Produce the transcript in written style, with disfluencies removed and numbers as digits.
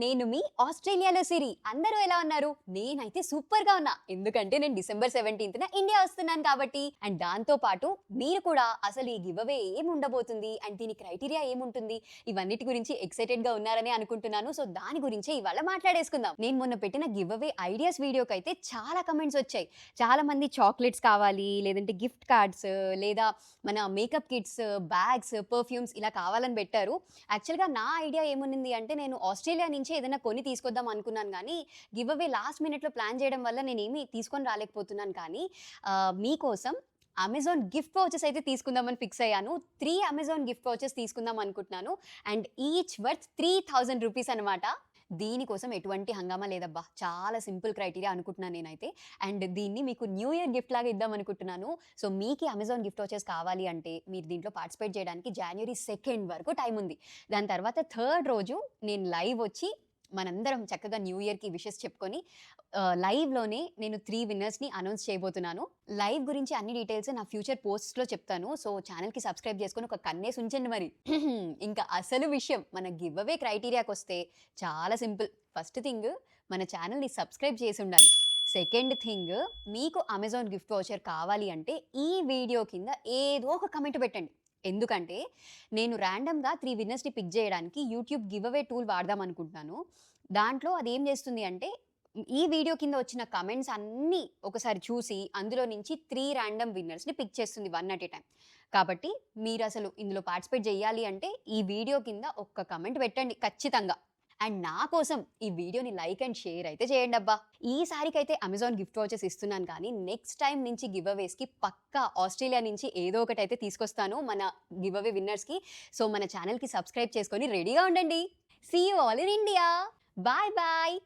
నేను మీ ఆస్ట్రేలియాలో సిరి. అందరూ ఎలా ఉన్నారు? నేనైతే సూపర్‌గా ఉన్నా. ఎందుకంటే నేను డిసెంబర్ 17న ఇండియా వస్తున్నాను కాబట్టి. అండ్ దాంతో పాటు మీరు కూడా అసలు ఈ గివ్ అవే ఏమి ఉండబోతుంది? అండ్ దీని క్రైటీరియా ఏముంటుంది? ఇవన్నిటి గురించి ఎక్సైటెడ్‌గా ఉన్నారని అనుకుంటున్నాను. సో దాని గురించే ఇవాళ మాట్లాడేసుకుందాం. నేను మొన్న పెట్టిన గివ్ అవే ఐడియాస్ వీడియోకైతే చాలా కమెంట్స్ వచ్చాయి. చాలా మంది చాక్లెట్స్ కావాలి, లేదంటే గిఫ్ట్ కార్డ్స్, లేదా మన మేకప్ కిట్స్, బ్యాగ్స్, పర్ఫ్యూమ్స్ ఇలా కావాలని పెట్టారు. యాక్చువల్‌గా నా ఐడియా ఏముంది అంటే నేను ఆస్ట్రేలియా నుంచే ఏదైనా కొని తీసుకొద్దాం అనుకున్నాను గానీ, గివ్ అవే లాస్ట్ మినిట్‌లో ప్లాన్ చేయడం వల్ల నేనేమి తీసుకొని రాలేకపోతున్నాను కానీ, మీకోసం అమెజాన్ గిఫ్ట్ వౌచర్స్ అయితే తీసుకుందామని ఫిక్స్ అయ్యాను. 3 అమెజాన్ గిఫ్ట్ వౌచర్స్ తీసుకుందాం అనుకుంటున్నాను. అండ్ ఈచ్ వర్త్ ₹3000 అనమాట. దీనికోసం ఎటువంటి హంగామా లేదబ్బా! చాలా సింపుల్ క్రైటీరియా అనుకుంటున్నాను నేనైతే. అండ్ దీన్ని మీకు న్యూ ఇయర్ గిఫ్ట్ లాగా ఇద్దాం అనుకుంటున్నాను. సో మీకి అమెజాన్ గిఫ్ట్ వౌచర్స్ కావాలి అంటే మీరు దీంట్లో పార్టిసిపేట్ చేయడానికి జనవరి 2 వరకు టైం ఉంది. దాని తర్వాత థర్డ్ రోజు నేను లైవ్ వచ్చి మనందరం చక్కగా న్యూ ఇయర్‌కి విషెస్ చెప్పుకొని లైవ్‌లోనే నేను 3 విన్నర్స్‌ని అనౌన్స్ చేయబోతున్నాను. లైవ్ గురించి అన్ని డీటెయిల్స్ నా ఫ్యూచర్ పోస్ట్స్‌లో చెప్తాను. సో ఛానెల్‌కి సబ్స్క్రైబ్ చేసుకొని ఒక కన్నేసి ఉంచండి మరి. ఇంకా అసలు విషయం మన గివ్ అవే క్రైటీరియాకొస్తే చాలా సింపుల్. ఫస్ట్ థింగ్ మన ఛానెల్‌ని సబ్స్క్రైబ్ చేసి ఉండాలి. సెకండ్ థింగ్ మీకు అమెజాన్ గిఫ్ట్ వౌచర్ కావాలి అంటే ఈ వీడియో కింద ఏదో ఒక కామెంట్ పెట్టండి. ఎందుకంటే నేను ర్యాండమ్‌గా 3 విన్నర్స్‌ని పిక్ చేయడానికి యూట్యూబ్ గివ్ అవే టూల్ వాడదాం అనుకుంటున్నాను. దాంట్లో అదేం చేస్తుంది అంటే ఈ వీడియో కింద వచ్చిన కామెంట్స్ అన్నీ ఒకసారి చూసి అందులో నుంచి 3 ర్యాండమ్ విన్నర్స్‌ని పిక్ చేస్తుంది వన్ అట్ ఎ టైమ్. కాబట్టి మీరసలు ఇందులో పార్టిసిపేట్ చేయాలి అంటే ఈ వీడియో కింద ఒక్క కామెంట్ పెట్టండి ఖచ్చితంగా. అండ్ నా కోసం ఈ వీడియోని లైక్ అండ్ షేర్ అయితే చేయండబ్బా! ఈసారికైతే అమెజాన్ గిఫ్ట్ వౌచర్స్ ఇస్తున్నాను కానీ నెక్స్ట్ టైమ్ నుంచి గివ్ అవేస్‌కి పక్కా ఆస్ట్రేలియా నుంచి ఏదో ఒకటైతే తీసుకొస్తాను మన గివ్ అవే విన్నర్స్‌కి. సో మన ఛానెల్‌కి సబ్స్క్రైబ్ చేసుకొని రెడీగా ఉండండి. See you all in India. Bye bye.